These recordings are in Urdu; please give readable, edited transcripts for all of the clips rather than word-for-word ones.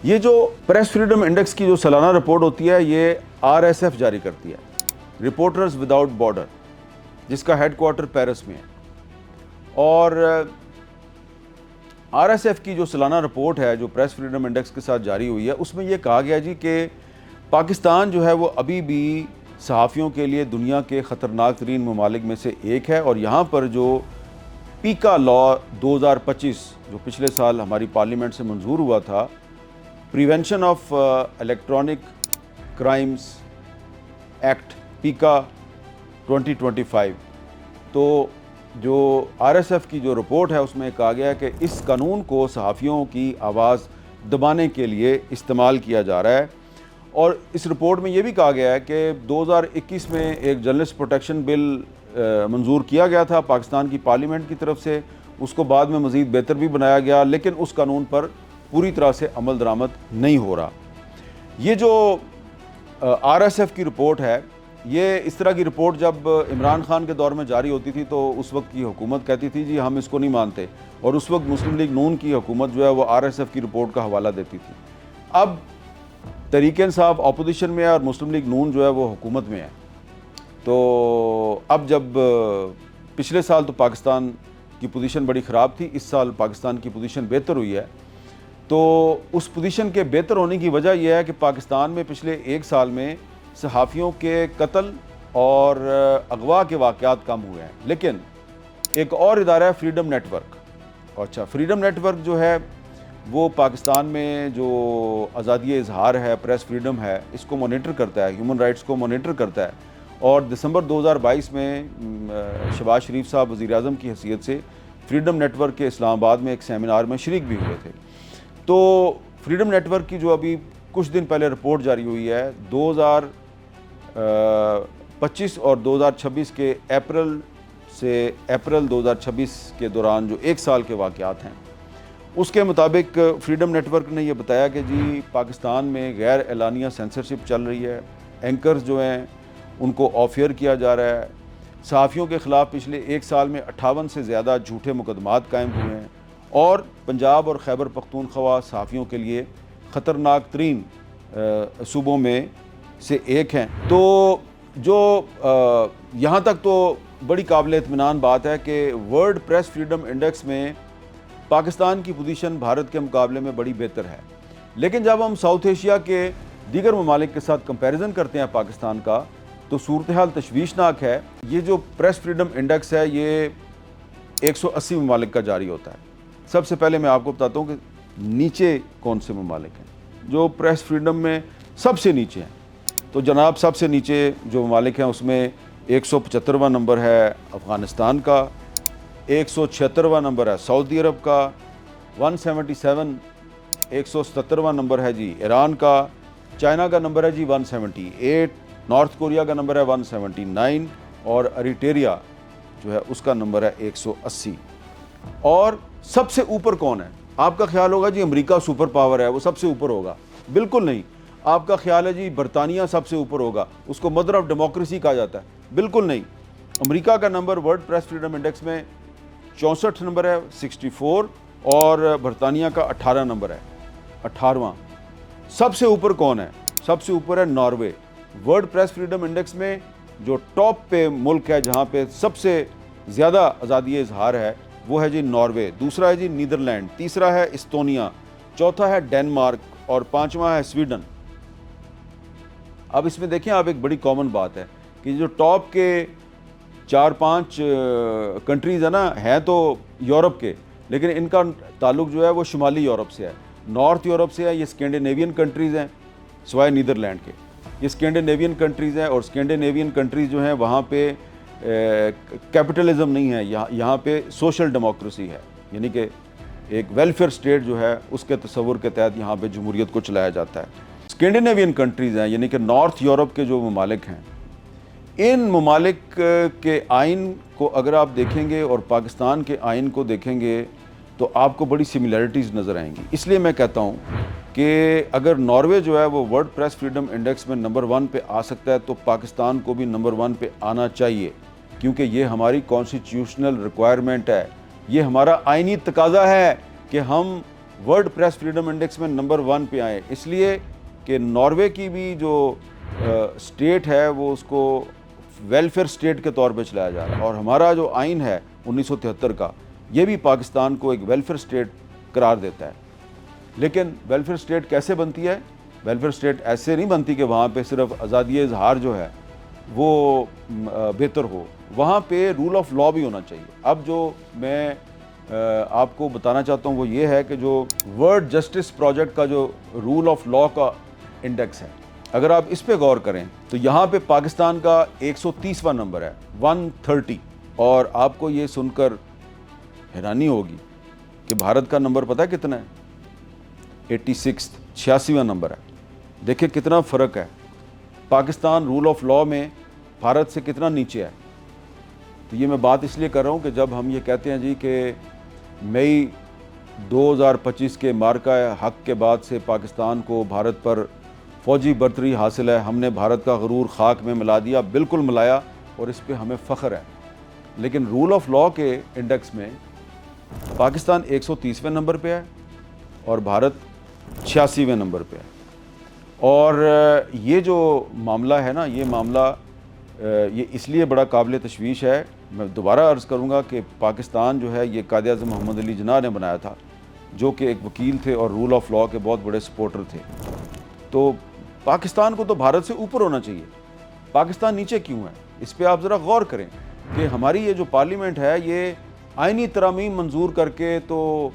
یہ جو پریس فریڈم انڈیکس کی جو سالانہ رپورٹ ہوتی ہے یہ RSF جاری کرتی ہے، رپورٹرز وداؤٹ بارڈر، جس کا ہیڈ کوارٹر پیرس میں ہے۔ اور RSF کی جو سالانہ رپورٹ ہے جو پریس فریڈم انڈیکس کے ساتھ جاری ہوئی ہے، اس میں یہ کہا گیا جی کہ پاکستان جو ہے وہ ابھی بھی صحافیوں کے لیے دنیا کے خطرناک ترین ممالک میں سے ایک ہے، اور یہاں پر جو پیکا لا 2025 جو پچھلے سال ہماری پارلیمنٹ سے منظور ہوا تھا، prevention of electronic crimes act پیکا 2025، تو جو RSF کی جو رپورٹ ہے اس میں کہا گیا ہے کہ اس قانون کو صحافیوں کی آواز دبانے کے لیے استعمال کیا جا رہا ہے۔ اور اس رپورٹ میں یہ بھی کہا گیا ہے کہ 2021 میں ایک جرنلسٹ پروٹیکشن بل منظور کیا گیا تھا پاکستان کی پارلیمنٹ کی طرف سے، اس کو بعد میں مزید بہتر بھی بنایا گیا، لیکن اس قانون پر پوری طرح سے عمل درآمد نہیں ہو رہا۔ یہ جو RSF کی رپورٹ ہے، یہ اس طرح کی رپورٹ جب عمران خان کے دور میں جاری ہوتی تھی تو اس وقت کی حکومت کہتی تھی جی ہم اس کو نہیں مانتے، اور اس وقت مسلم لیگ نون کی حکومت جو ہے وہ RSF کی رپورٹ کا حوالہ دیتی تھی۔ اب تحریک انصاف اپوزیشن میں ہے اور مسلم لیگ نون جو ہے وہ حکومت میں ہے، تو اب جب پچھلے سال تو پاکستان کی پوزیشن بڑی خراب تھی، اس سال پاکستان کی پوزیشن بہتر ہوئی ہے، تو اس پوزیشن کے بہتر ہونے کی وجہ یہ ہے کہ پاکستان میں پچھلے ایک سال میں صحافیوں کے قتل اور اغوا کے واقعات کم ہوئے ہیں۔ لیکن ایک اور ادارہ ہے فریڈم نیٹ ورک، اچھا فریڈم نیٹ ورک جو ہے وہ پاکستان میں جو آزادی اظہار ہے، پریس فریڈم ہے، اس کو مانیٹر کرتا ہے، ہیومن رائٹس کو مانیٹر کرتا ہے، اور دسمبر 2022 میں شہباز شریف صاحب وزیر اعظم کی حیثیت سے فریڈم نیٹ ورک کے اسلام آباد میں ایک سیمینار میں شریک بھی ہوئے تھے۔ تو فریڈم نیٹ ورک کی جو ابھی کچھ دن پہلے رپورٹ جاری ہوئی ہے 2025 اور 2026 کے اپریل سے اپریل 2026 کے دوران جو ایک سال کے واقعات ہیں، اس کے مطابق فریڈم نیٹ ورک نے یہ بتایا کہ جی پاکستان میں غیر اعلانیہ سینسرشپ چل رہی ہے، اینکرز جو ہیں ان کو آف ایئر کیا جا رہا ہے، صحافیوں کے خلاف پچھلے ایک سال میں 58 سے زیادہ جھوٹے مقدمات قائم ہوئے ہیں، اور پنجاب اور خیبر پختونخوا صحافیوں کے لیے خطرناک ترین صوبوں میں سے ایک ہیں۔ تو جو یہاں تک تو بڑی قابل اطمینان بات ہے کہ ورلڈ پریس فریڈم انڈیکس میں پاکستان کی پوزیشن بھارت کے مقابلے میں بڑی بہتر ہے، لیکن جب ہم ساؤتھ ایشیا کے دیگر ممالک کے ساتھ کمپیریزن کرتے ہیں پاکستان کا، تو صورتحال تشویشناک ہے۔ یہ جو پریس فریڈم انڈیکس ہے یہ 180 ممالک کا جاری ہوتا ہے۔ سب سے پہلے میں آپ کو بتاتا ہوں کہ نیچے کون سے ممالک ہیں جو پریس فریڈم میں سب سے نیچے ہیں۔ تو جناب سب سے نیچے جو ممالک ہیں اس میں 175واں نمبر ہے افغانستان کا، 176واں نمبر ہے سعودی عرب کا، 177واں نمبر ہے جی ایران کا، چائنا کا نمبر ہے جی 178، نارتھ کوریا کا نمبر ہے 179، اور اریٹریا جو ہے اس کا نمبر ہے 180۔ اور سب سے اوپر کون ہے؟ آپ کا خیال ہوگا جی امریکہ سپر پاور ہے وہ سب سے اوپر ہوگا، بالکل نہیں۔ آپ کا خیال ہے جی برطانیہ سب سے اوپر ہوگا، اس کو مدر آف ڈیموکریسی کہا جاتا ہے، بالکل نہیں۔ امریکہ کا number world press freedom index میں 64 نمبر ہے 64، اور برطانیہ کا 18 نمبر ہے 18واں۔ سب سے اوپر کون ہے؟ سب سے اوپر ہے Norway. World press freedom index میں جو ٹاپ پہ ملک ہے جہاں پہ سب سے زیادہ آزادی اظہار ہے وہ ہے جی ناروے، دوسرا ہے جی نیدرلینڈ، تیسرا ہے استونیا، چوتھا ہے ڈینمارک، اور پانچواں ہے سویڈن۔ اب اس میں دیکھیں آپ ایک بڑی کامن بات ہے کہ جو ٹاپ کے 4-5 کنٹریز ہیں نا، ہیں تو یورپ کے، لیکن ان کا تعلق جو ہے وہ شمالی یورپ سے ہے، نارتھ یورپ سے ہے۔ یہ اسکینڈینیوین کنٹریز ہیں سوائے نیدرلینڈ کے، یہ اسکینڈینیوین کنٹریز ہیں، اور اسکینڈینیوین کنٹریز جو ہیں وہاں پہ کیپٹلزم نہیں ہے، یہاں پہ سوشل ڈیموکریسی ہے، یعنی کہ ایک ویلفیئر سٹیٹ جو ہے اس کے تصور کے تحت یہاں پہ جمہوریت کو چلایا جاتا ہے۔ اسکینڈینیوین کنٹریز ہیں یعنی کہ نارتھ یورپ کے جو ممالک ہیں، ان ممالک کے آئین کو اگر آپ دیکھیں گے اور پاکستان کے آئین کو دیکھیں گے تو آپ کو بڑی سملیرٹیز نظر آئیں گی۔ اس لیے میں کہتا ہوں کہ اگر ناروے جو ہے وہ ورلڈ پریس فریڈم انڈیکس میں نمبر 1 پہ آ سکتا ہے تو پاکستان کو بھی نمبر 1 پہ آنا چاہیے، کیونکہ یہ ہماری کانسٹیٹیوشنل ریکوائرمنٹ ہے، یہ ہمارا آئینی تقاضا ہے کہ ہم ورلڈ پریس فریڈم انڈیکس میں نمبر 1 پہ آئے، اس لیے کہ ناروے کی بھی جو اسٹیٹ ہے وہ اس کو ویلفیئر اسٹیٹ کے طور پہ چلایا جا رہا ہے، اور ہمارا جو آئین ہے 1973 کا، یہ بھی پاکستان کو ایک ویلفیئر اسٹیٹ قرار دیتا ہے۔ لیکن ویلفیئر اسٹیٹ کیسے بنتی ہے؟ ویلفیئر اسٹیٹ ایسے نہیں بنتی کہ وہاں پہ صرف آزادی اظہار جو ہے وہ بہتر ہو، وہاں پہ رول آف لاء بھی ہونا چاہیے۔ اب جو میں آپ کو بتانا چاہتا ہوں وہ یہ ہے کہ جو ورلڈ جسٹس پروجیکٹ کا جو رول آف لاء کا انڈیکس ہے، اگر آپ اس پہ غور کریں تو یہاں پہ پاکستان کا 130واں نمبر ہے، 130، اور آپ کو یہ سن کر حیرانی ہوگی کہ بھارت کا نمبر پتہ ہے کتنا ہے؟ 86واں نمبر ہے۔ دیکھیں کتنا فرق ہے، پاکستان رول آف لاء میں بھارت سے کتنا نیچے ہے۔ تو یہ میں بات اس لیے کر رہا ہوں کہ جب ہم یہ کہتے ہیں جی کہ مئی 2025 کے مارکہ حق کے بعد سے پاکستان کو بھارت پر فوجی برتری حاصل ہے، ہم نے بھارت کا غرور خاک میں ملا دیا، بالکل ملایا، اور اس پہ ہمیں فخر ہے۔ لیکن رول آف لاء کے انڈیکس میں پاکستان 130ویں نمبر پہ ہے اور بھارت 86ویں نمبر پہ ہے۔ اور یہ جو معاملہ ہے نا، یہ معاملہ یہ اس لیے بڑا قابل تشویش ہے۔ میں دوبارہ عرض کروں گا کہ پاکستان جو ہے یہ قائد اعظم محمد علی جناح نے بنایا تھا، جو کہ ایک وکیل تھے اور رول آف لاء کے بہت بڑے سپورٹر تھے۔ تو پاکستان کو تو بھارت سے اوپر ہونا چاہیے، پاکستان نیچے کیوں ہے؟ اس پہ آپ ذرا غور کریں کہ ہماری یہ جو پارلیمنٹ ہے یہ آئینی ترامیم منظور کر کے تو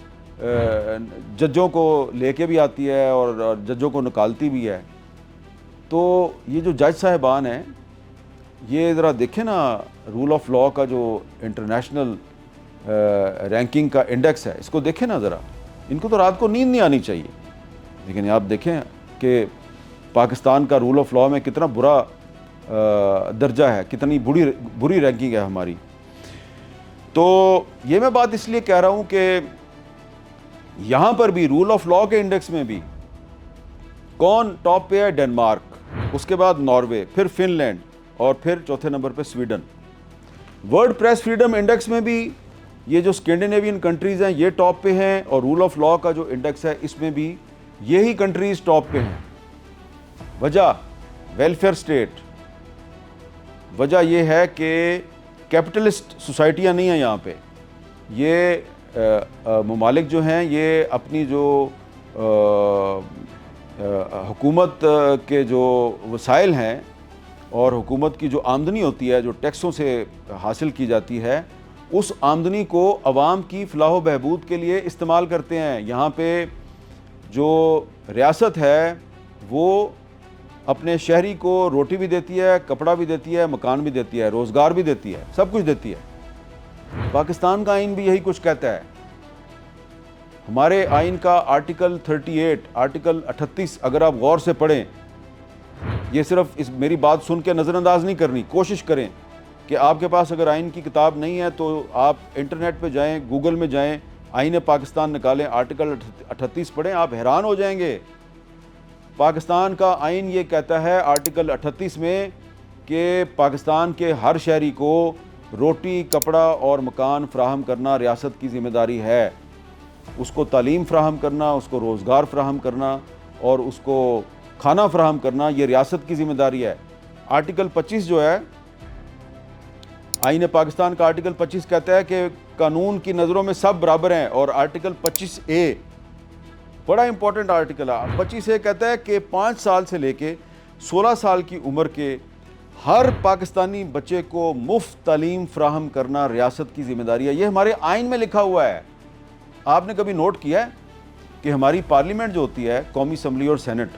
ججوں کو لے کے بھی آتی ہے اور ججوں کو نکالتی بھی ہے۔ تو یہ جو جج صاحبان ہیں یہ ذرا دیکھیں نا، رول آف لاء کا جو انٹرنیشنل رینکنگ کا انڈیکس ہے، اس کو دیکھیں نا ذرا، ان کو تو رات کو نیند نہیں آنی چاہیے۔ لیکن آپ دیکھیں کہ پاکستان کا رول آف لاء میں کتنا برا درجہ ہے، کتنی بری رینکنگ ہے ہماری۔ تو یہ میں بات اس لیے کہہ رہا ہوں کہ یہاں پر بھی رول آف لاء کے انڈیکس میں بھی کون ٹاپ پہ ہے؟ ڈنمارک، اس کے بعد ناروے، پھر فن لینڈ، اور پھر چوتھے نمبر پہ Sweden. World press freedom index میں بھی یہ جو اسکینڈینیوین کنٹریز ہیں یہ ٹاپ پہ ہیں، اور رول آف لاء کا جو انڈیکس ہے اس میں بھی یہی کنٹریز ٹاپ پہ ہیں۔ وجہ ویلفیئر اسٹیٹ، وجہ یہ ہے کہ کیپٹلسٹ سوسائٹیاں نہیں ہیں یہاں پہ۔ یہ ممالک جو ہیں یہ اپنی جو حکومت کے جو وسائل ہیں اور حکومت کی جو آمدنی ہوتی ہے، جو ٹیکسوں سے حاصل کی جاتی ہے، اس آمدنی کو عوام کی فلاح و بہبود کے لیے استعمال کرتے ہیں۔ یہاں پہ جو ریاست ہے وہ اپنے شہری کو روٹی بھی دیتی ہے، کپڑا بھی دیتی ہے، مکان بھی دیتی ہے، روزگار بھی دیتی ہے، سب کچھ دیتی ہے۔ پاکستان کا آئین بھی یہی کچھ کہتا ہے۔ ہمارے آئین کا آرٹیکل 38، آرٹیکل 38 اگر آپ غور سے پڑھیں، یہ صرف میری بات سن کے نظر انداز نہیں کرنی، کوشش کریں کہ آپ کے پاس اگر آئین کی کتاب نہیں ہے تو آپ انٹرنیٹ پہ جائیں، گوگل میں جائیں، آئین پاکستان نکالیں، آرٹیکل 38 پڑھیں، آپ حیران ہو جائیں گے۔ پاکستان کا آئین یہ کہتا ہے آرٹیکل 38 میں کہ پاکستان کے ہر شہری کو روٹی، کپڑا اور مکان فراہم کرنا ریاست کی ذمہ داری ہے۔ اس کو تعلیم فراہم کرنا، اس کو روزگار فراہم کرنا اور اس کو کھانا فراہم کرنا یہ ریاست کی ذمہ داری ہے۔ آرٹیکل 25 جو ہے آئین پاکستان کا، آرٹیکل 25 کہتا ہے کہ قانون کی نظروں میں سب برابر ہیں، اور آرٹیکل 25A بڑا امپورٹنٹ آرٹیکل ہے۔ 25A کہتا ہے کہ 5 سال سے لے کے 16 سال کی عمر کے ہر پاکستانی بچے کو مفت تعلیم فراہم کرنا ریاست کی ذمہ داری ہے۔ یہ ہمارے آئین میں لکھا ہوا ہے۔ آپ نے کبھی نوٹ کیا ہے کہ ہماری پارلیمنٹ جو ہوتی ہے، قومی اسمبلی اور سینٹ،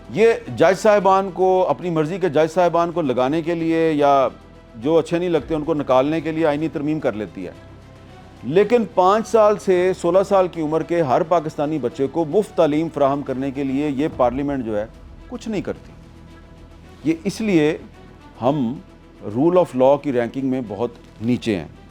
یہ جج صاحبان کو، اپنی مرضی کے جج صاحبان کو لگانے کے لیے یا جو اچھے نہیں لگتے ان کو نکالنے کے لیے آئینی ترمیم کر لیتی ہے، لیکن 5 سال سے 16 سال کی عمر کے ہر پاکستانی بچے کو مفت تعلیم فراہم کرنے کے لیے یہ پارلیمنٹ جو ہے کچھ نہیں کرتی۔ یہ اس لیے ہم رول آف لاء کی رینکنگ میں بہت نیچے ہیں۔